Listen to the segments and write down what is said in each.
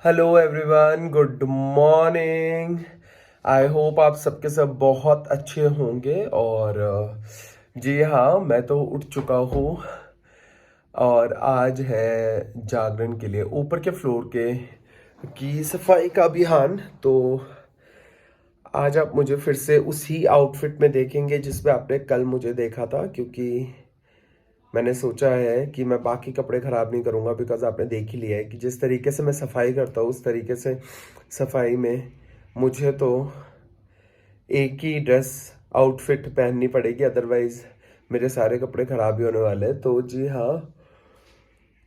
Hello everyone, good morning. I hope आप सबके सब बहुत अच्छे होंगे। और जी हाँ, मैं तो उठ चुका हूँ और आज है जागरण के लिए ऊपर के फ्लोर के की सफाई का अभियान। तो आज आप मुझे फिर से उसी आउटफिट में देखेंगे जिसमें आपने कल मुझे देखा था, क्योंकि मैंने सोचा है कि मैं बाकी कपड़े खराब नहीं करूंगा। बिकॉज आपने देख ही लिया है कि जिस तरीके से मैं सफाई करता हूँ उस तरीके से सफाई में मुझे तो एक ही ड्रेस आउटफिट पहननी पड़ेगी, अदरवाइज मेरे सारे कपड़े खराब ही होने वाले हैं। तो जी हाँ,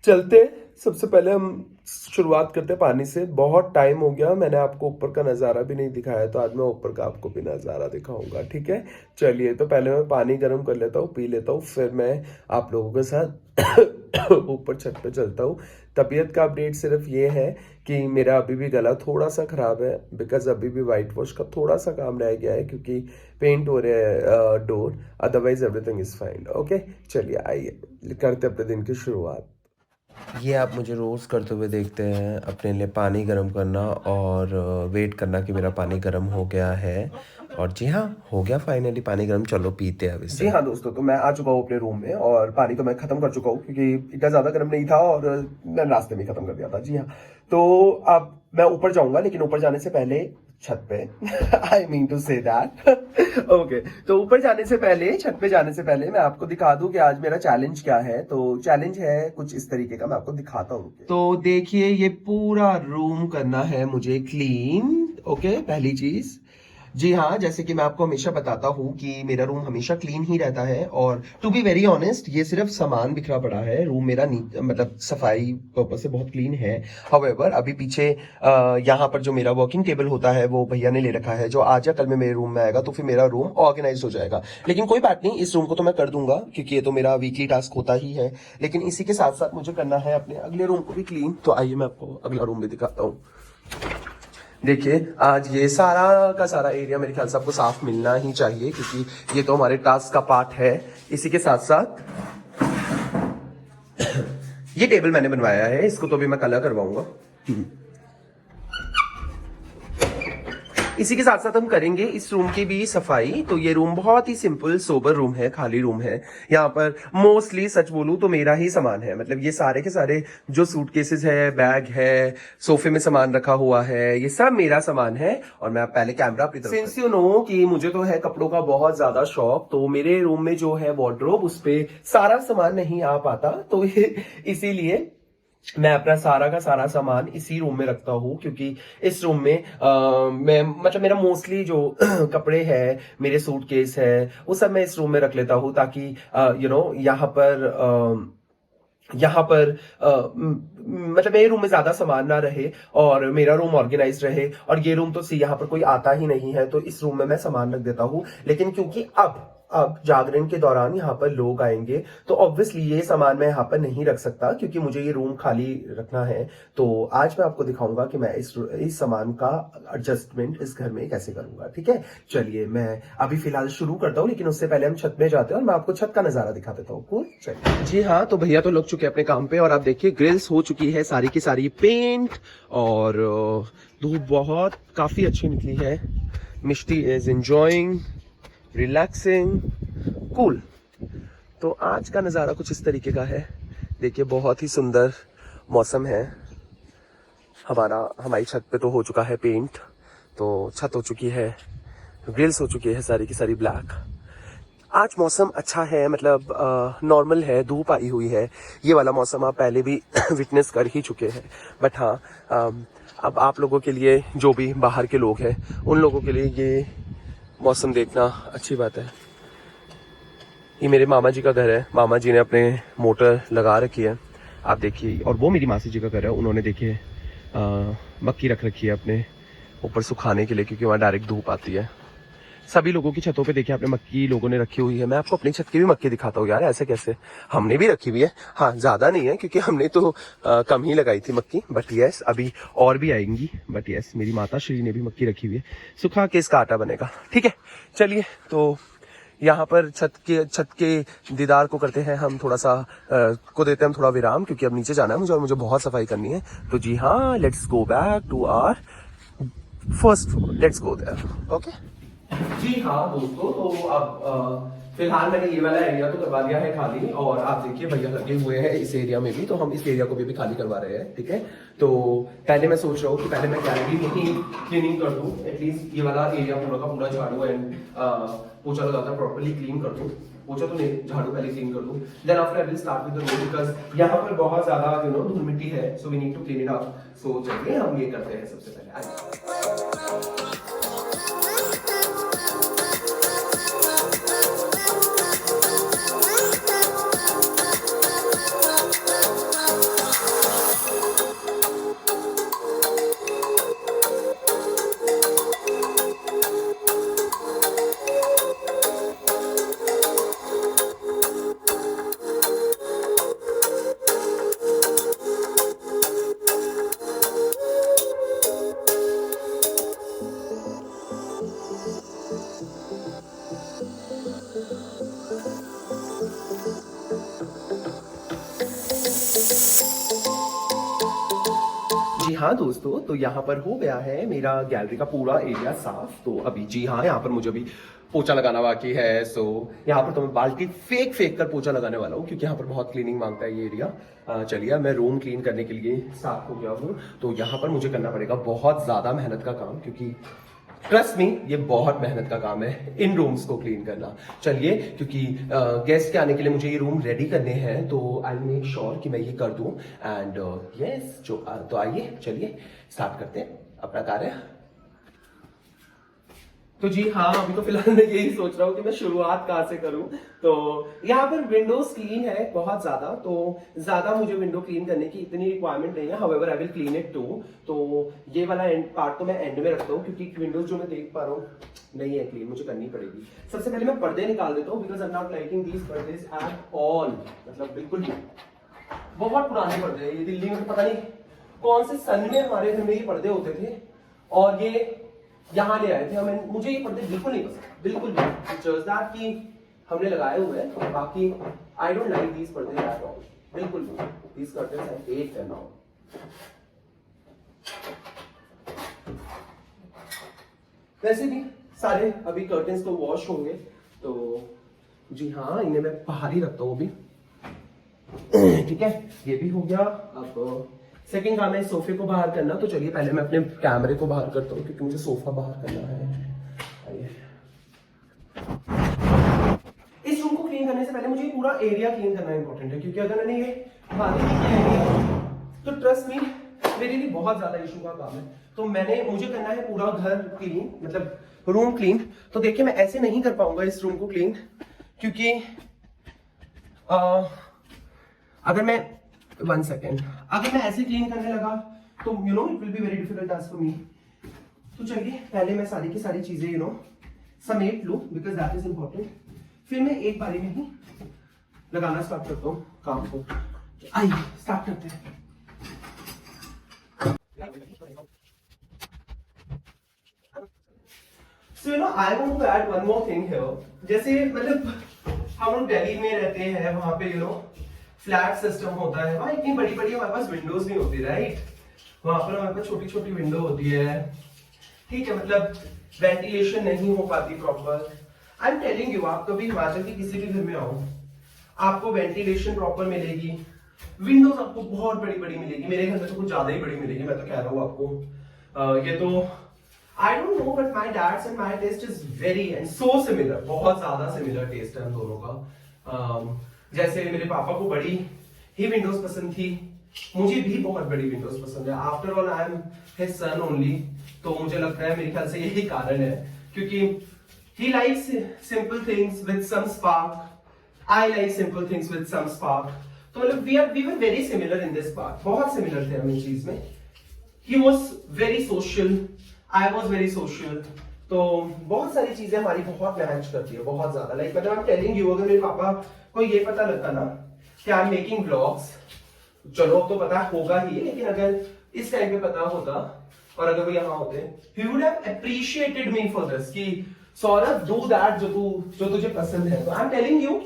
चलते। सबसे पहले हम शुरुआत करते हैं पानी से। बहुत टाइम हो गया, मैंने आपको ऊपर का नज़ारा भी नहीं दिखाया, तो आज मैं ऊपर का आपको भी नज़ारा दिखाऊंगा। ठीक है, चलिए। तो पहले मैं पानी गर्म कर लेता हूँ, पी लेता हूँ, फिर मैं आप लोगों के साथ ऊपर छत पे चलता हूँ। तबीयत का अपडेट सिर्फ ये है कि मेरा अभी भी गला थोड़ा सा खराब है, बिकॉज अभी भी वाइट वॉश का थोड़ा सा काम रह गया है, क्योंकि पेंट हो रहे हैं door. Otherwise everything is fine. Okay, चलिए आइए करते अपने दिन की शुरुआत। ये आप मुझे रोज़ करते हुए देखते हैं, अपने लिए पानी गर्म करना और वेट करना कि मेरा पानी गर्म हो गया है। और जी हाँ, हो गया फाइनली पानी गर्म। चलो पीते हैं अब इसे। जी हाँ दोस्तों, तो मैं आ चुका हूँ अपने रूम में और पानी तो मैं ख़त्म कर चुका हूँ, क्योंकि इतना ज़्यादा गर्म नहीं था और मैं रास्ते में ख़त्म कर दिया था। जी हाँ, तो अब मैं ऊपर जाऊंगा, लेकिन ऊपर जाने से पहले छत पे I mean to say that okay. तो ऊपर जाने से पहले, छत पे जाने से पहले मैं आपको दिखा दूं कि आज मेरा चैलेंज क्या है। तो चैलेंज है कुछ इस तरीके का, मैं आपको दिखाता हूँ। तो देखिए, ये पूरा रूम करना है मुझे क्लीन। ओके, पहली चीज। जी हाँ, जैसे कि मैं आपको हमेशा बताता हूँ कि मेरा रूम हमेशा क्लीन ही रहता है। और टू बी वेरी ऑनेस्ट, ये सिर्फ सामान बिखरा पड़ा है। रूम मेरा मतलब सफाई पर्पज से बहुत क्लीन है। हाउएवर अभी पीछे यहाँ पर जो मेरा वर्किंग टेबल होता है वो भैया ने ले रखा है, जो आज या कल में मेरे रूम में आएगा, तो फिर मेरा रूम ऑर्गेनाइज हो जाएगा। लेकिन कोई बात नहीं, इस रूम को तो मैं कर दूंगा, क्योंकि ये तो मेरा वीकली टास्क होता ही है। लेकिन इसी के साथ साथ मुझे करना है अपने अगले रूम को भी क्लीन। तो आइए मैं आपको अगला रूम भी दिखाता हूँ। देखिए, आज ये सारा का सारा एरिया मेरे ख्याल से आपको साफ मिलना ही चाहिए, क्योंकि ये तो हमारे टास्क का पार्ट है। इसी के साथ साथ ये टेबल मैंने बनवाया है, इसको तो भी मैं कलर करवाऊंगा। इसी के साथ साथ हम करेंगे इस रूम की भी सफाई। तो ये रूम बहुत ही सिंपल सोबर रूम है, खाली रूम है। यहाँ पर मोस्टली सच बोलूं तो मेरा ही सामान है। मतलब ये सारे के सारे जो सूटकेसेस है, बैग है, सोफे में सामान रखा हुआ है, ये सब मेरा सामान है। और मैं पहले कैमरा अपनी तरफ, सिंस यू नो कि मुझे तो है कपड़ों का बहुत ज्यादा शौक, तो मेरे रूम में जो है वार्डरोब, उस पे सारा सामान नहीं आ पाता। तो इसीलिए मैं अपना सारा का सारा सामान इसी रूम में रखता हूँ, क्योंकि इस रूम में मैं मतलब मेरा मोस्टली जो कपड़े हैं, मेरे सूटकेस है, वो सब मैं इस रूम में रख लेता हूँ, ताकि यहाँ पर मतलब मेरे रूम में ज्यादा सामान ना रहे और मेरा रूम ऑर्गेनाइज रहे। और ये रूम तो यहाँ पर कोई आता ही नहीं है, तो इस रूम में मैं सामान रख देता हूँ। लेकिन क्योंकि अब जागरण के दौरान यहाँ पर लोग आएंगे, तो ऑब्वियसली ये सामान मैं यहाँ पर नहीं रख सकता, क्योंकि मुझे ये रूम खाली रखना है। तो आज मैं आपको दिखाऊंगा कि मैं इस सामान का एडजस्टमेंट इस घर में कैसे करूंगा। ठीक है, चलिए मैं अभी फिलहाल शुरू करता हूँ, लेकिन उससे पहले हम छत में जाते हैं और मैं आपको छत का नजारा दिखा देता हूँ। कूल, चलिए। जी हाँ, तो भैया तो लग चुके हैं अपने काम पे, और आप देखिए ग्रिल्स हो चुकी है सारी की सारी पेंट, और धूप बहुत काफी अच्छी निकली है। मिष्टी इज एंजॉइंग, रिलैक्सिंग, कूल। तो आज का नज़ारा कुछ इस तरीके का है। देखिए, बहुत ही सुंदर मौसम है। हमारी छत पे तो हो चुका है पेंट, तो छत हो चुकी है, ग्रिल्स हो चुकी है सारी की सारी ब्लैक। आज मौसम अच्छा है, मतलब नॉर्मल है, धूप आई हुई है। ये वाला मौसम आप पहले भी विटनेस कर ही चुके हैं। बट हाँ, अब आप लोगों के लिए, जो भी बाहर के लोग हैं, उन लोगों के लिए ये मौसम देखना अच्छी बात है। ये मेरे मामा जी का घर है, मामा जी ने अपने मोटर लगा रखी है, आप देखिए। और वो मेरी मासी जी का घर है, उन्होंने देखिए मक्की रख रखी है अपने ऊपर सुखाने के लिए, क्योंकि वहाँ डायरेक्ट धूप आती है। सभी लोगों की छतों पे देखिए आपने मक्की लोगों ने रखी हुई है। मैं आपको अपनी छत की भी मक्की दिखाता हूँ यार, ऐसे कैसे। हमने भी रखी हुई है, हाँ ज्यादा नहीं है, क्योंकि हमने तो कम ही लगाई थी मक्की। बट यस, अभी और भी आएंगी। बट यस, मेरी माता श्री ने भी मक्की रखी हुई है, सुखा के इसका आटा बनेगा। ठीक है, चलिए। तो यहाँ पर छत के दीदार को करते हैं हम थोड़ा सा को देते हैं हम थोड़ा विराम, क्योंकि अब नीचे जाना है मुझे और मुझे बहुत सफाई करनी है। तो जी हाँ, let's go back to our first floor, let's go there. Okay जी हाँ दोस्तों, तो अब फिलहाल मैंने ये वाला एरिया तो करवा दिया है खाली, और आप देखिए भैया लगे हुए हैं इस एरिया में भी, तो हम इस एरिया को भी खाली करवा रहे हैं। ठीक है, तो पहले मैं सोच रहा हूँ कि पहले मैं गैलरी में ही क्लीनिंग कर दूँ, एटलीस्ट ये वाला एरिया पूरा का पूरा झाड़ू एंड पोछा लगाकर प्रॉपर्ली क्लीन कर दूँ। पोछा तो नहीं, झाड़ू पहले क्लीन कर दूँ, then after I will start with the room, because यहाँ पर बहुत ज्यादा धूल मिट्टी है, so we need to clean it up. So चलिए हम ये करते हैं सबसे पहले। जी हाँ दोस्तों, तो यहाँ पर हो गया है मेरा गैलरी का पूरा एरिया साफ। तो अभी जी हाँ, यहाँ पर मुझे अभी पोछा लगाना बाकी है। सो यहाँ पर तो मैं बाल्टी फेंक फेंक कर पोछा लगाने वाला हूँ, क्योंकि यहाँ पर बहुत क्लीनिंग मांगता है ये एरिया। चलिए मैं रूम क्लीन करने के लिए स्टार्ट हो गया हूँ। तो यहाँ पर मुझे करना पड़ेगा बहुत ज्यादा मेहनत का काम, क्योंकि ट्रस्ट मी ये बहुत मेहनत का काम है इन रूम्स को क्लीन करना। चलिए, क्योंकि गेस्ट के आने के लिए मुझे ये रूम रेडी करने हैं, तो आई मेक श्योर कि मैं ये कर दूं। एंड यस, तो आइए चलिए स्टार्ट करते हैं अपना कार्य। तो जी हाँ, अभी तो फिलहाल मैं यही सोच रहा हूँ कि मैं शुरुआत कहाँ से करूँ। तो यहाँ पर विंडोज क्लीन है बहुत ज्यादा, तो ज्यादा मुझे विंडो क्लीन करने की इतनी रिक्वायरमेंट नहीं है। However I will clean it too. तो ये वाला एंड पार्ट तो मैं एंड में रखता हूँ, क्योंकि विंडोज जो मैं देख पा रहा हूँ नहीं है क्लीन, मुझे करनी पड़ेगी। सबसे पहले मैं पर्दे निकाल देता हूँ, because I am not liking these पर्देज एट ऑल। मतलब बिल्कुल भी बहुत पुराने पर्दे हैं ये। दिल्ली में पता नहीं कौन से सन में हमारे घर में ये पर्दे होते थे, और ये यहाँ ले आए थे हमें। मुझे ये पर्दे बिल्कुल नहीं पसंद, बिल्कुल भी। जस्ट दैट कि हमने लगाए हुए हैं, बाकी आई डोंट लाइक दीज पर्दे एट ऑल, बिल्कुल भी। These curtains I hate them now. वैसे भी सारे अभी कर्टन्स तो वॉश होंगे, तो जी हाँ, इन्हें मैं बाहर ही रखता हूँ अभी। ठीक है, ये भी हो गया। अब सेकंड काम है सोफे को बाहर करना। तो चलिए पहले मैं अपने कैमरे को बाहर करता हूँ, क्योंकि मुझे सोफा बाहर करना है। इस रूम को क्लीन करने से पहले मुझे पूरा एरिया क्लीन करना इंपॉर्टेंट है, क्योंकि अगर मैंने ये खाली नहीं किया तो ट्रस्ट मी मेरे लिए बहुत ज्यादा इशू का काम है। तो मुझे करना है पूरा घर क्लीन, मतलब रूम क्लीन। तो देखिए मैं ऐसे नहीं कर पाऊंगा इस रूम को क्लीन, क्योंकि अगर मैं 1 सेकेंड अगर मैं ऐसे क्लीन करने लगा तो it will be very difficult task for me. तो चलिए पहले मैं सारी की सारी चीजें समेट लूं, बिकॉज दैट इज इंपॉर्टेंट। फिर मैं एक बारी में ही लगाना स्टार्ट करता हूँ काम को। आइए स्टार्ट करते हैं। So I want to add one more thing here. जैसे मतलब हम लोग दिल्ली में रहते हैं, वहां पे फ्लैट सिस्टम होता है, वहां इतनी बड़ी बड़ी हमारे पास विंडोज नहीं होती, राइट। वहां पर हमारे पास छोटी छोटी विंडो होती है, ठीक है। मतलब वेंटिलेशन नहीं हो पाती proper. I am telling you, आप कभी हिमाचल के किसी भी घर में आओ, आपको वेंटिलेशन प्रॉपर मिलेगी, विंडोज आपको बहुत बड़ी बड़ी मिलेगी। मेरे घर में तो कुछ ज्यादा ही बड़ी मिलेगी, मैं तो कह रहा हूँ आपको। ये तो I don't know, but my dad's and my taste is very and so similar. बहुत ज्यादा सिमिलर टेस्ट है हम दोनों का। जैसे मेरे पापा को बड़ी ही विंडोज पसंद थी, मुझे भी बहुत बड़ी विंडोज पसंद है। After all I am his son only, तो मुझे लगता है मेरे ख्याल से यही कारण है, क्योंकि he likes simple things with some spark, I like simple things with some spark। तो मतलब we were very similar in this part, बहुत सिमिलर थे हम इस चीज में। He was very social, I was very social। तो बहुत सारी चीजें हमारी बहुत मैच करती है, बहुत ज्यादा। लाइक मतलब I'm telling you, अगर मेरे पापा को ये पता लगता ना कि I'm making vlogs, चलो तो पता होगा ही, लेकिन अगर इस टाइम पे पता होता और अगर वो यहाँ होते, he would have appreciated me for this कि सौरभ डू दैट जो तुझे पसंद है। तो I am telling you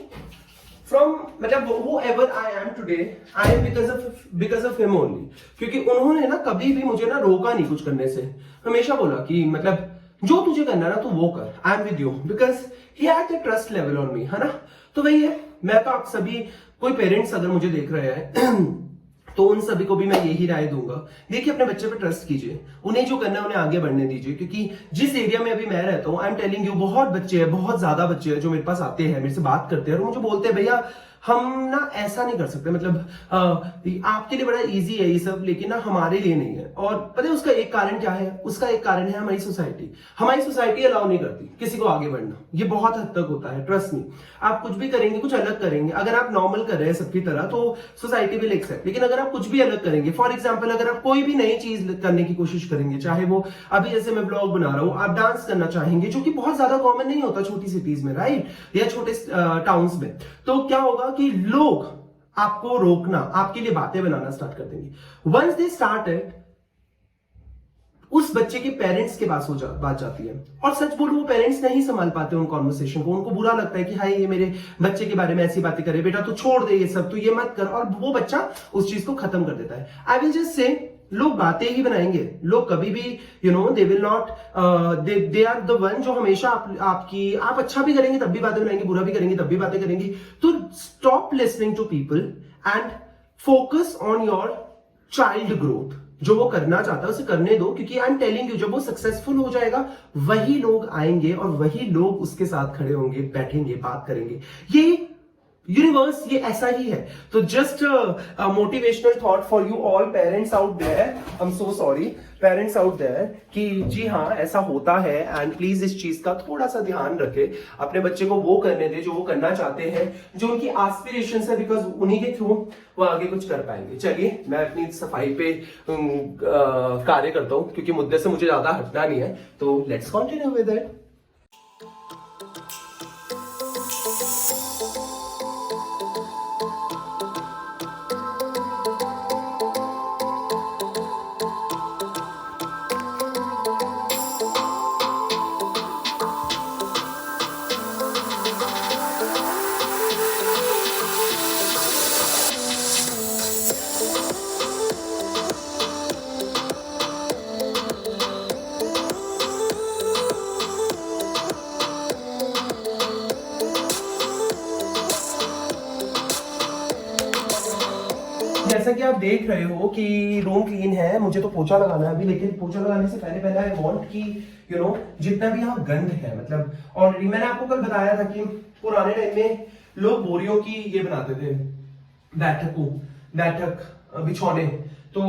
from मतलब whoever I am today, I am because of him only। क्योंकि उन्होंने ना कभी भी मुझे ना रोका नहीं कुछ करने से, हमेशा बोला कि मतलब जो तुझे करना है ना तू वो कर, I am with you, because he had the trust level on me, है ना। तो वही है, मैं तो आप सभी कोई पेरेंट्स अगर मुझे देख रहे हैं तो उन सभी को भी मैं यही राय दूंगा, देखिए अपने बच्चे पे ट्रस्ट कीजिए, उन्हें जो करना है उन्हें आगे बढ़ने दीजिए। क्योंकि जिस एरिया में अभी मैं रहता हूँ, आई एम टेलिंग यू, बहुत बच्चे हैं, बहुत ज्यादा बच्चे हैं जो मेरे पास आते हैं, मेरे से बात करते हैं और मुझे बोलते हैं भैया हम ना ऐसा नहीं कर सकते, मतलब आपके लिए बड़ा इजी है ये सब, लेकिन ना हमारे लिए नहीं है। और पता है उसका एक कारण क्या है? उसका एक कारण है हमारी सोसाइटी अलाउ नहीं करती किसी को आगे बढ़ना। ये बहुत हद तक होता है, ट्रस्ट नहीं। आप कुछ भी करेंगे, कुछ अलग करेंगे, अगर आप नॉर्मल कर रहे हैं सबकी तरह तो सोसाइटी विल एक्सेप्ट, लेकिन अगर आप कुछ भी अलग करेंगे, फॉर एग्जाम्पल अगर आप कोई भी नई चीज करने की कोशिश करेंगे, चाहे वो अभी जैसे मैं ब्लॉग बना रहा हूं, आप डांस करना चाहेंगे जो कि बहुत ज्यादा कॉमन नहीं होता छोटी सिटीज में, राइट, या छोटे टाउन्स में, तो क्या होगा कि लोग आपको रोकना, आपके लिए बातें बनाना स्टार्ट कर देंगे। वंस दे स्टार्टेड, उस बच्चे के पेरेंट्स के पास बात जाती है, और सच बोलूं वो पेरेंट्स नहीं संभाल पाते उन कॉन्वर्सेशन को, उनको बुरा लगता है कि हाय ये मेरे बच्चे के बारे में ऐसी बातें करे, बेटा तू छोड़ दे ये सब, तू ये मत कर, और वो बच्चा उस चीज को खत्म कर देता है। आई विल जस्ट से लोग बातें ही बनाएंगे, लोग कभी भी they will not, they are the one जो हमेशा आप अच्छा भी करेंगे तब भी बातें बनाएंगे, बुरा भी करेंगे तब भी बातें करेंगे। तो stop listening to people and focus on your child growth. जो वो करना चाहता है उसे करने दो, क्योंकि आई एम टेलिंग यू, जब वो सक्सेसफुल हो जाएगा वही लोग आएंगे और वही लोग उसके साथ खड़े होंगे, बैठेंगे, बात करेंगे। ये यूनिवर्स ये ऐसा ही है। तो just motivational thought for you all parents out there, I am so sorry parents out there, कि जी हाँ ऐसा होता है, एंड प्लीज इस चीज का थोड़ा सा ध्यान रखें, अपने बच्चे को वो करने दे जो वो करना चाहते हैं, जो उनकी एस्पिरेशंस है, बिकॉज उन्हीं के थ्रू वो आगे कुछ कर पाएंगे। चलिए मैं अपनी सफाई पे कार्य करता हूँ, क्योंकि मुद्दे से मुझे ज्यादा हटना नहीं है, तो लेट्स कंटिन्यू विद इट। जैसा कि आप देख रहे हो कि रूम क्लीन है, मुझे तो पोछा लगाना है अभी, लेकिन पोछा लगाने से पहले आई वांट कि जितना भी यहाँ गंद है, मतलब ऑलरेडी मैंने आपको कल बताया था कि पुराने टाइम में लोग बोरियों की ये बनाते थे, बैठक बिछौने। तो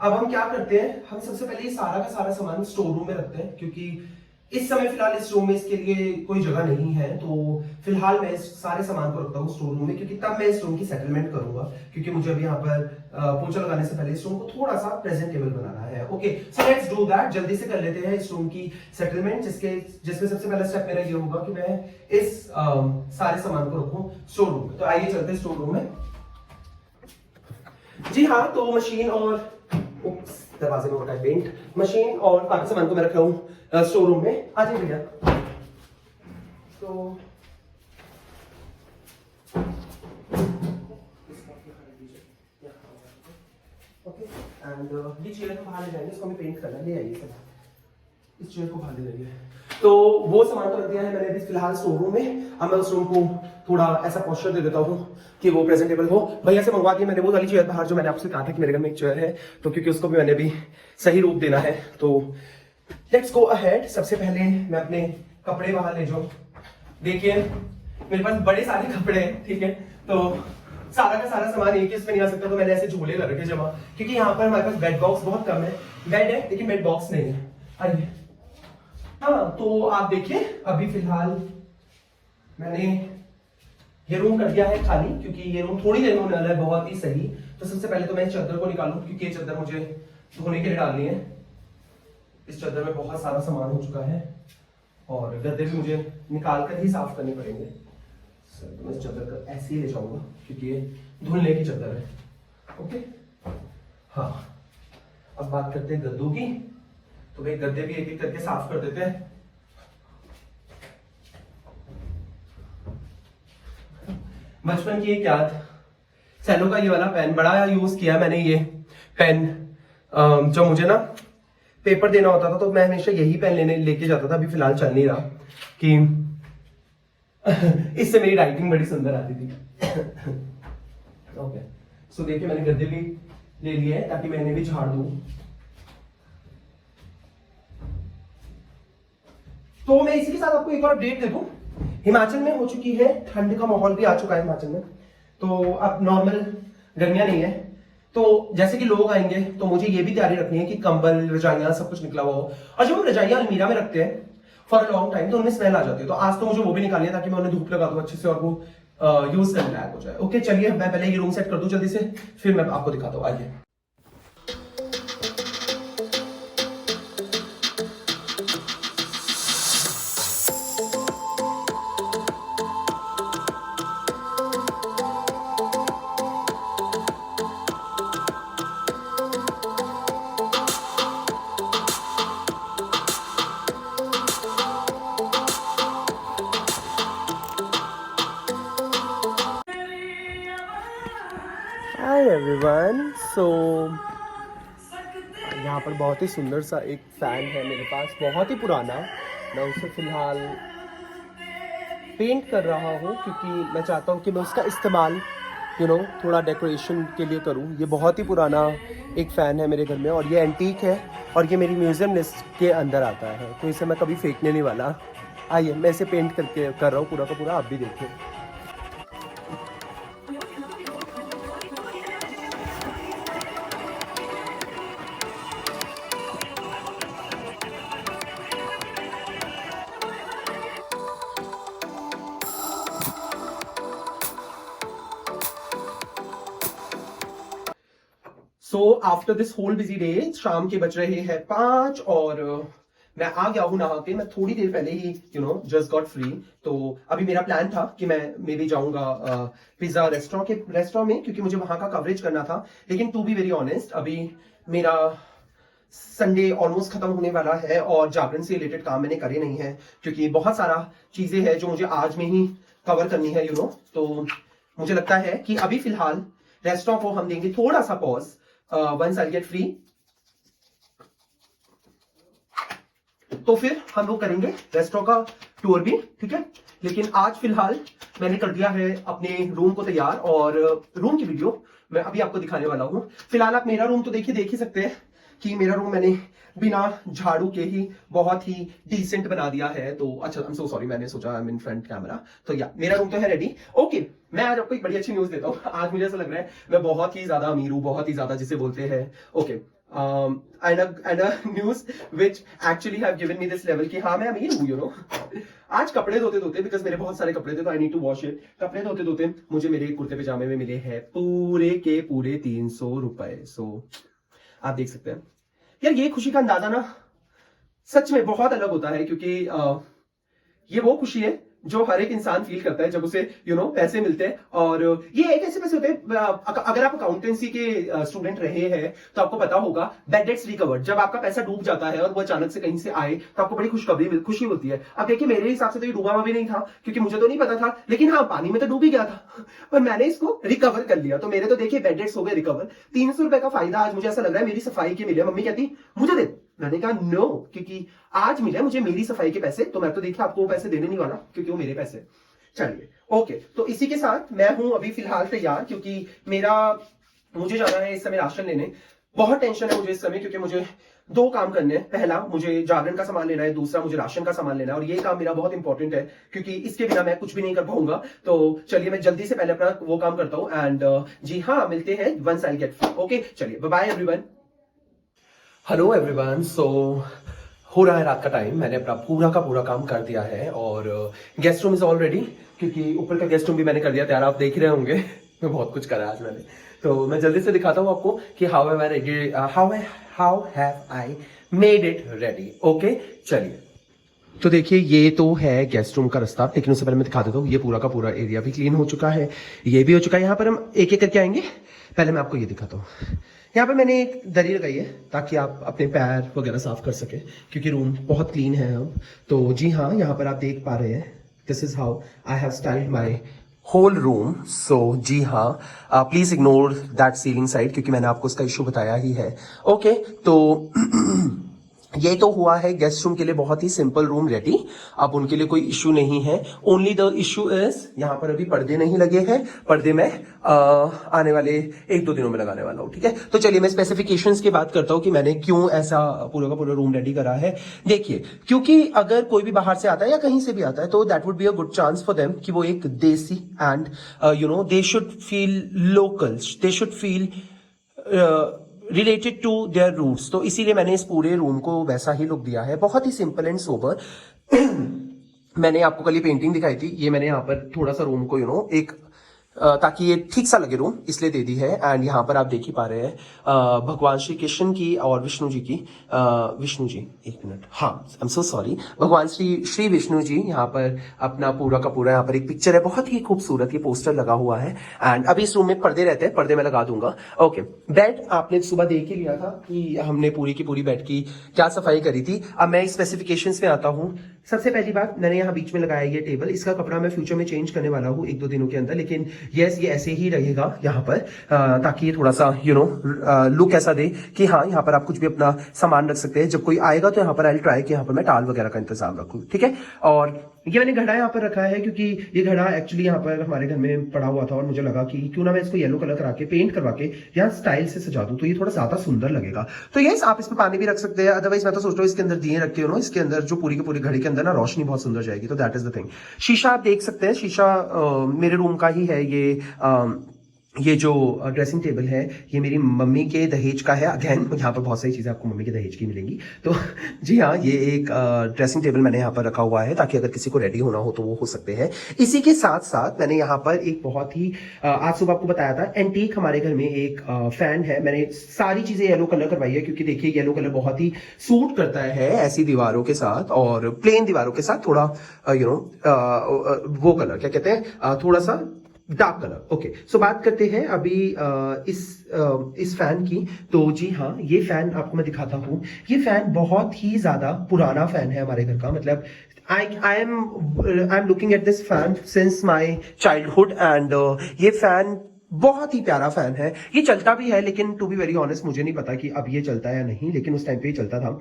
अब हम क्या करते हैं, हम सबसे पहले ये सारा का सारा सामान स्टोर रूम में रखते हैं, क्योंकि इस समय फिलहाल इस रूम में इसके लिए कोई जगह नहीं है, तो फिलहाल मैं इस सारे सामान को रखता हूँ स्टोर रूम में, क्योंकि तब मैं इस रूम की सेटलमेंट करूंगा, क्योंकि मुझे अभी यहाँ पर पोछा लगाने से पहले इस रूम को थोड़ा सा प्रेजेंटेबल बनाना है। Okay, so let's do that, जल्दी से कर लेते हैं इस रूम की सेटलमेंट, जिसमें सबसे पहला स्टेप मेरा ये होगा कि मैं इस सारे सामान को रखूं स्टोर रूम में। तो आइए चलते हैं स्टोर रूम में। जी हाँ, तो मशीन और दरवाजे में होता है पेंट, मशीन और काफी सामान को मैं रखा हूँ स्टोर रूम में। आ जाइए भैया। तो ओके, एंड ये चेयर को बाहर ले जाएंगे, इसको हमें पेंट करना है, ले आइए सर, इस चेयर को बाहर ले जाइए। तो वो सामान तो रख दिया है मैंने अभी फिलहाल स्टोर रूम में। अब मैं उस रूम को थोड़ा ऐसा पोस्चर दे देता हूँ कि वो प्रेजेंटेबल हो। भैया से मंगवा के मैंने वो वाली चेयर बाहर, जो मैंने आपसे कहा था कि मेरे घर में एक चेयर है, तो क्योंकि उसको भी मैंने भी सही रूप देना है, तो लेट्स गो अहेड। सबसे पहले मैं अपने कपड़े बाहर ले जाऊं। देखिए मेरे पास बड़े सारे कपड़े हैं, ठीक है, तो सारा का सारा सामान एक ही इसमें नहीं आ सकता, तो मैंने ऐसे झोले कर रखे जमा, क्योंकि यहाँ पर हमारे पास बेड बॉक्स बहुत कम है, बेड है लेकिन बेड बॉक्स नहीं है। आइए, हाँ तो आप देखिए अभी फिलहाल मैंने ये रूम कर दिया है खाली, क्योंकि ये रूम थोड़ी देर में होने वाला है बहुत ही सही। तो सबसे पहले तो मैं इस चादर को निकालूं, क्योंकि ये चादर मुझे धोने के लिए डालनी है। इस चादर में बहुत सारा सामान हो चुका है और गद्दे भी मुझे निकाल कर ही साफ करने पड़ेंगे। तो मैं इस चादर को ऐसे ही ले जाऊंगा, क्योंकि ये धुलने की चादर है। ओके, हाँ अब बात करते हैं गद्दों की। तो भाई गद्दे भी एक एक करके साफ कर देते हैं। बचपन की एक याद, सेलो का ये वाला पेन बड़ा यूज किया मैंने। ये पेन जो मुझे ना पेपर देना होता था तो मैं हमेशा यही पेन लेके जाता था। अभी फिलहाल चल नहीं रहा कि इससे मेरी राइटिंग बड़ी सुंदर आती थी। ओके, सो देखिए मैंने गद्दे भी ले लिए हैं ताकि मैं इन्हें भी झाड़ दूं। तो मैं इसी के साथ आपको एक और अपडेट दे दूं। हिमाचल में हो चुकी है ठंड का माहौल भी आ चुका है हिमाचल में, तो अब नॉर्मल गर्मियां नहीं है। तो जैसे कि लोग आएंगे तो मुझे ये भी तैयारी रखनी है कि कंबल रजाइयां सब कुछ निकला हुआ हो। और जब हम रजाइयां अलमीरा में रखते हैं फॉर अ लॉन्ग टाइम तो उनमें स्मेल आ जाती है। तो आज तो मुझे वो भी निकालनी है ताकि मैं उन्हें धूप लगा दूं अच्छे से और वो यूज करने लायक हो जाए। ओके चलिए मैं पहले ये रूम सेट कर दूं जल्दी से, फिर मैं आपको दिखाता हूँ। आइए। हाय एवरीवन, सो यहाँ पर बहुत ही सुंदर सा एक फैन है मेरे पास, बहुत ही पुराना। मैं उसे फिलहाल पेंट कर रहा हूँ क्योंकि मैं चाहता हूँ कि मैं उसका इस्तेमाल थोड़ा डेकोरेशन के लिए करूँ। ये बहुत ही पुराना एक फ़ैन है मेरे घर में और ये एंटीक है और ये मेरी म्यूज़ियम लिस्ट के अंदर आता है, तो इसे मैं कभी फेंकने नहीं वाला। आइए मैं इसे पेंट करके कर रहा हूँ पूरा का पूरा, आप भी देखिए। So after this whole busy day, शाम के बज रहे हैं 5 और मैं आ गया हूँ नहा के। मैं थोड़ी देर पहले ही जस्ट गॉट फ्री। तो अभी मेरा प्लान था कि मैं मे बी जाऊंगा पिज्जा रेस्टोरेंट में क्योंकि मुझे वहां का कवरेज करना था। लेकिन टू बी वेरी ऑनेस्ट अभी मेरा संडे ऑलमोस्ट खत्म होने वाला है और जागरण से रिलेटेड काम मैंने करे नहीं है क्योंकि बहुत सारा चीजें हैं जो मुझे आज में ही कवर करनी है तो मुझे लगता है कि अभी फिलहाल रेस्टोरेंट को हम देंगे थोड़ा सा pause once I get free. तो फिर हम लोग करेंगे रेस्टोरेंट का टूर भी, ठीक है। लेकिन आज फिलहाल मैंने कर दिया है अपने रूम को तैयार और रूम की वीडियो मैं अभी आपको दिखाने वाला हूं। फिलहाल आप मेरा रूम तो देख ही सकते हैं कि मेरा रूम मैंने बिना झाड़ू के ही बहुत ही डिसेंट बना दिया है। तो अच्छा, आई एम सो सॉरी, मैंने सोचा I am in front camera. तो या मेरा रूम तो है रेडी। ओके, मैं आज आपको एक बड़ी अच्छी न्यूज देता हूँ। आज मुझे ऐसा लग रहा है मैं बहुत ही ज्यादा अमीर हूँ, बहुत ही ज्यादा जिसे बोलते हैं। Okay, and a news which actually have given me this level कि हाँ मैं अमीर हूँ आज कपड़े धोते धोते, बिकॉज मेरे बहुत सारे कपड़े थे तो I need to wash it. कपड़े धोते धोते मुझे मेरे कुर्ते पजामे में मिले हैं पूरे के पूरे 300 रुपए। सो आप देख सकते हैं यार, ये खुशी का अंदाजा ना सच में बहुत अलग होता है क्योंकि ये वो खुशी है जो हर एक इंसान फील करता है जब उसे पैसे मिलते हैं। और ये एक ऐसे पैसे होते हैं, अगर आप अकाउंटेंसी के स्टूडेंट रहे हैं तो आपको पता होगा बैड डेट्स रिकवर्ड। जब आपका पैसा डूब जाता है और वो अचानक से कहीं से आए तो आपको बड़ी खुशी होती है। अब देखिए मेरे हिसाब से तो ये डूबा हुआ भी नहीं था क्योंकि मुझे तो नहीं पता था, लेकिन हाँ पानी में तो डूब ही गया था पर मैंने इसको रिकवर कर लिया। तो मेरे तो देखिए बैड डेट्स हो गए रिकवर। 300 रुपए का फायदा आज मुझे ऐसा लग रहा है मेरी सफाई के मिले। मम्मी कहती मुझे दे, मैंने कहा नो, क्योंकि आज मिले मुझे मेरी सफाई के पैसे, तो मैं तो देखिए आपको वो पैसे देने नहीं वाला क्योंकि वो मेरे पैसे। चलिए ओके, तो इसी के साथ मैं हूं अभी फिलहाल तैयार क्योंकि मुझे जाना है इस समय राशन लेने। बहुत टेंशन है मुझे इस समय क्योंकि मुझे 2 काम करने हैं। पहला मुझे जागरण का सामान लेना है, दूसरा मुझे राशन का सामान लेना है और ये काम मेरा बहुत इंपॉर्टेंट है क्योंकि इसके बिना मैं कुछ भी नहीं कर पाऊंगा। तो चलिए मैं जल्दी से पहले अपना वो काम करता हूँ एंड जी हाँ मिलते हैं once I get free. Okay चलिए, bye bye everyone. Hello everyone, so हो रहा है रात का टाइम, मैंने अपना पूरा का पूरा काम कर दिया है और guest room is all ready क्योंकि ऊपर का गेस्ट रूम भी मैंने कर दिया तैयार। आप देख ही रहे होंगे मैं बहुत कुछ करा आज मैंने। तो मैं जल्दी से दिखाता हूँ आपको कि how have I made it ready. Okay चलिए, तो देखिए ये तो है गेस्ट रूम का रास्ता, लेकिन उससे पहले मैं दिखा देता हूँ ये पूरा का पूरा एरिया भी क्लीन हो चुका है, ये भी हो चुका है। यहाँ पर हम एक एक करके आएंगे। पहले मैं आपको ये दिखाता हूँ, यहाँ पे मैंने एक दरी लगाई है ताकि आप अपने पैर वगैरह साफ कर सके क्योंकि रूम बहुत क्लीन है अब। तो जी हाँ, यहाँ पर आप देख पा रहे हैं this is how I have styled my whole room. So जी हाँ, please ignore that ceiling side क्योंकि मैंने आपको उसका इशू बताया ही है। ओके, तो ये तो हुआ है गेस्ट रूम के लिए बहुत ही सिंपल रूम रेडी। अब उनके लिए कोई इशू नहीं है। ओनली द इशू इज यहाँ पर अभी पर्दे नहीं लगे हैं। पर्दे मैं आने वाले 1-2 दिनों में लगाने वाला हूँ। ठीक है, तो चलिए मैं स्पेसिफिकेशंस की बात करता हूँ कि मैंने क्यों ऐसा पूरा का पूरा रूम रेडी करा है। देखिए, क्योंकि अगर कोई भी बाहर से आता है या कहीं से भी आता है तो that would be a good chance for them कि वो एक देसी and they should feel local, they should feel related to their roots. तो इसीलिए मैंने इस पूरे रूम को वैसा ही लुक दिया है, बहुत ही सिंपल एंड सोबर। मैंने आपको कल ये पेंटिंग दिखाई थी, ये मैंने यहाँ पर थोड़ा सा रूम को एक ताकि ये ठीक सा लगे रूम, इसलिए दे दी है। एंड यहाँ पर आप देख ही पा रहे हैं भगवान श्री कृष्ण की और विष्णु जी की, विष्णु जी, एक मिनट, हाँ आई एम सो सॉरी, भगवान श्री विष्णु जी यहाँ पर अपना पूरा का पूरा यहाँ पर एक पिक्चर है, बहुत ही खूबसूरत ये पोस्टर लगा हुआ है। एंड अभी इस रूम में पर्दे रहते हैं, पर्दे मैं लगा दूंगा। ओके, बेड आपने सुबह देख ही लिया था कि हमने पूरी की पूरी बेड की क्या सफाई करी थी। अब मैं स्पेसिफिकेशंस में आता हूँ। सबसे पहली बात, मैंने यहाँ बीच में लगाया ये टेबल, इसका कपड़ा मैं फ्यूचर में चेंज करने वाला हूँ 1-2 दिनों के अंदर, लेकिन यस ये ऐसे ही रहेगा यहाँ पर, ताकि ये थोड़ा सा लुक ऐसा दे कि हाँ यहाँ पर आप कुछ भी अपना सामान रख सकते हैं। जब कोई आएगा तो यहाँ पर आई ट्राई कि यहाँ पर मैं टाल वगैरह का इंतजाम रखूँ। ठीक है, और ये मैंने घड़ा यहाँ पर रखा है क्योंकि ये घड़ा एक्चुअली यहाँ पर हमारे घर में पड़ा हुआ था और मुझे लगा कि क्यों ना मैं इसको येलो कलर करा के पेंट करवा के यहाँ स्टाइल से सजा दूं तो ये थोड़ा ज्यादा सुंदर लगेगा। तो यस, आप इसमें पानी भी रख सकते हैं, अदरवाइज मैं तो सोच रहा हूँ इसके अंदर दिए रखे हो, इसके अंदर जो पूरी की पूरी घड़ी के अंदर ना रोशनी बहुत सुंदर जाएगी। तो दैट इज द थिंग। शीशा आप देख सकते हैं, शीशा मेरे रूम का ही है। ये जो ड्रेसिंग टेबल है ये मेरी मम्मी के दहेज का है। अगेन यहाँ पर बहुत सारी चीजें आपको मम्मी के दहेज की मिलेंगी। तो जी हाँ, ये एक ड्रेसिंग टेबल मैंने यहाँ पर रखा हुआ है ताकि अगर किसी को रेडी होना हो तो वो हो सकते हैं। इसी के साथ साथ मैंने यहाँ पर एक बहुत ही आज सुबह आपको बताया था एंटीक, हमारे घर में एक फैन है। मैंने सारी चीजें येलो कलर करवाई है क्योंकि देखिए येलो कलर बहुत ही सूट करता है ऐसी दीवारों के साथ, और प्लेन दीवारों के साथ थोड़ा वो कलर क्या कहते हैं, थोड़ा सा डार्क कलर। ओके, सो बात करते हैं अभी इस फैन की। तो जी हाँ, ये फैन आपको मैं दिखाता हूँ। ये फैन बहुत ही ज्यादा पुराना फैन है हमारे घर का, मतलब I am looking at this fan since my childhood and ये फैन बहुत ही प्यारा फैन है। ये चलता भी है, लेकिन टू बी वेरी ऑनेस्ट मुझे नहीं पता कि अब ये चलता है या नहीं, लेकिन उस टाइम पे ही चलता था।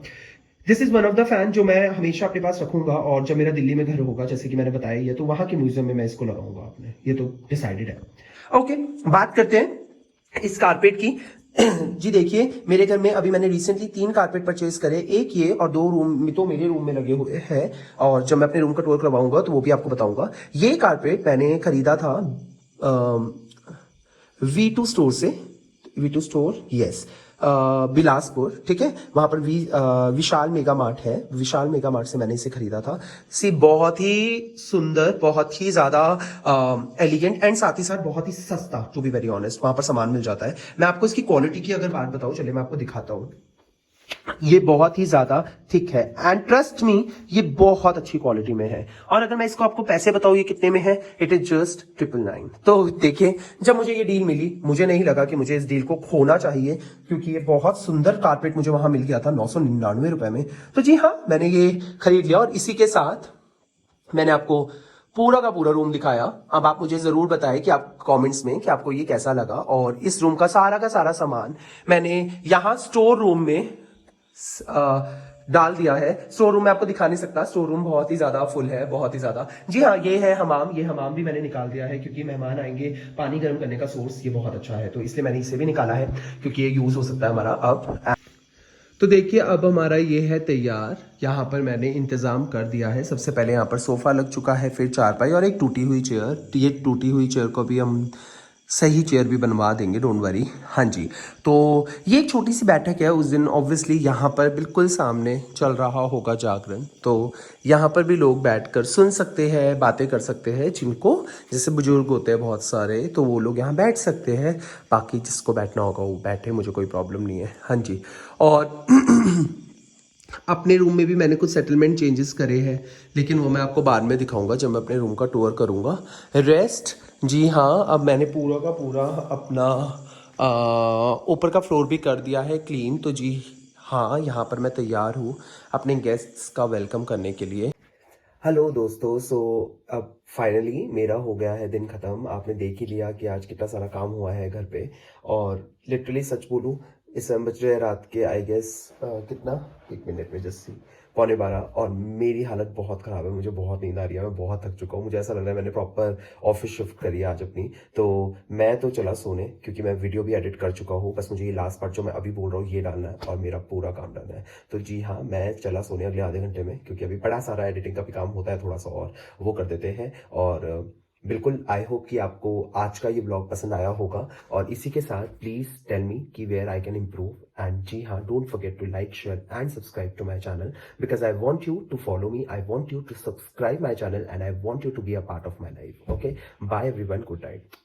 This is one of the fan जो मैं हमेशा अपने पास रखूंगा, और जब मेरा दिल्ली में घर होगा जैसे कि मैंने बताया है, तो वहां के म्यूजियम में मैं इसको लगाऊंगा अपने, ये तो डिसाइडेड है। ओके, बात करते हैं इस कारपेट की। जी देखिए, मेरे घर में अभी मैंने रिसेंटली 3 कारपेट परचेज करे, एक ये और 2 रूम में तो मेरे रूम में लगे हुए हैं, और जब मैं अपने रूम का टूर करवाऊंगा तो वो भी आपको बताऊंगा। ये कारपेट मैंने खरीदा था V2 स्टोर से, V2 स्टोर, यस, बिलासपुर। ठीक है, वहां पर विशाल मेगा मार्ट है, विशाल मेगा मार्ट से मैंने इसे खरीदा था। बहुत ही सुंदर, बहुत ही ज्यादा एलिगेंट एंड साथ ही साथ बहुत ही सस्ता, टू बी वेरी ऑनेस्ट वहां पर सामान मिल जाता है। मैं आपको इसकी क्वालिटी की अगर बात बताऊं, चलिए मैं आपको दिखाता हूं। ये बहुत ही ज्यादा थिक है एंड ट्रस्ट मी ये बहुत अच्छी क्वालिटी में है। और अगर मैं इसको आपको पैसे बताऊं ये कितने में है, इट इज जस्ट 999। तो देखिए, जब मुझे ये डील मिली मुझे नहीं लगा कि मुझे इस डील को खोना चाहिए, क्योंकि ये बहुत सुंदर कारपेट मुझे वहां मिल गया था 999 रुपए में। तो जी हाँ, मैंने ये खरीद लिया, और इसी के साथ मैंने आपको पूरा का पूरा रूम दिखाया। अब आप मुझे जरूर बताएं कि आप कमेंट्स में कि आपको ये कैसा लगा। और इस रूम का सारा सामान मैंने यहाँ स्टोर रूम में डाल दिया है। स्टोर रूम में आपको दिखा नहीं सकता, स्टोर रूम बहुत ही ज्यादा फुल है, बहुत ही ज्यादा। जी हाँ, ये है हमाम, ये हमाम भी मैंने निकाल दिया है क्योंकि मेहमान आएंगे, पानी गर्म करने का सोर्स ये बहुत अच्छा है, तो इसलिए मैंने इसे भी निकाला है क्योंकि ये यूज हो सकता है हमारा अब। तो देखिए, अब हमारा ये है तैयार। यहाँ पर मैंने इंतजाम कर दिया है। सबसे पहले यहाँ पर सोफा लग चुका है, फिर चारपाई और एक टूटी हुई चेयर। ये टूटी हुई चेयर को भी हम सही चेयर भी बनवा देंगे, डोंट वरी। हाँ जी, तो ये एक छोटी सी बैठक है। उस दिन ऑब्वियसली यहाँ पर बिल्कुल सामने चल रहा होगा जागरण, तो यहाँ पर भी लोग बैठकर सुन सकते हैं, बातें कर सकते हैं। जिनको जैसे बुजुर्ग होते हैं बहुत सारे, तो वो लोग यहाँ बैठ सकते हैं। बाकी जिसको बैठना होगा वो बैठे, मुझे कोई प्रॉब्लम नहीं है। हाँ जी, और अपने रूम में भी मैंने कुछ सेटलमेंट चेंजेस करे हैं, लेकिन वो मैं आपको बाद में दिखाऊंगा जब मैं अपने रूम का टूर करूंगा। रेस्ट, जी हाँ, अब मैंने पूरा का पूरा अपना ऊपर का फ्लोर भी कर दिया है क्लीन। तो जी हाँ, यहाँ पर मैं तैयार हूँ अपने गेस्ट्स का वेलकम करने के लिए। हेलो दोस्तों, अब फाइनली मेरा हो गया है दिन ख़त्म। आपने देख ही लिया कि आज कितना सारा काम हुआ है घर पे। और लिटरली सच बोलूँ, इस समय बज रहे हैं रात के आई गेस कितना, 1 मिनट में जस्ट सी 11:15। और मेरी हालत बहुत ख़राब है, मुझे बहुत नींद आ रही है, मैं बहुत थक चुका हूँ। मुझे ऐसा लग रहा है मैंने प्रॉपर ऑफिस शिफ्ट करी है आज अपनी। तो मैं तो चला सोने, क्योंकि मैं वीडियो भी एडिट कर चुका हूँ। बस मुझे ये लास्ट पार्ट जो मैं अभी बोल रहा हूँ ये डालना है और मेरा पूरा काम डालना है। तो जी हाँ, मैं चला सोने अगले आधे घंटे में, क्योंकि अभी बड़ा सारा एडिटिंग का भी काम होता है थोड़ा सा, और वो कर देते हैं। और बिल्कुल आई होप कि आपको आज का ये ब्लॉग पसंद आया होगा। और इसी के साथ प्लीज टेल मी कि where I can improve. And जी हाँ, don't forget to like, share and subscribe to my channel, because I want you to follow me, I want you to subscribe my channel, and I want you to be a part of my life. Okay, bye everyone, good night.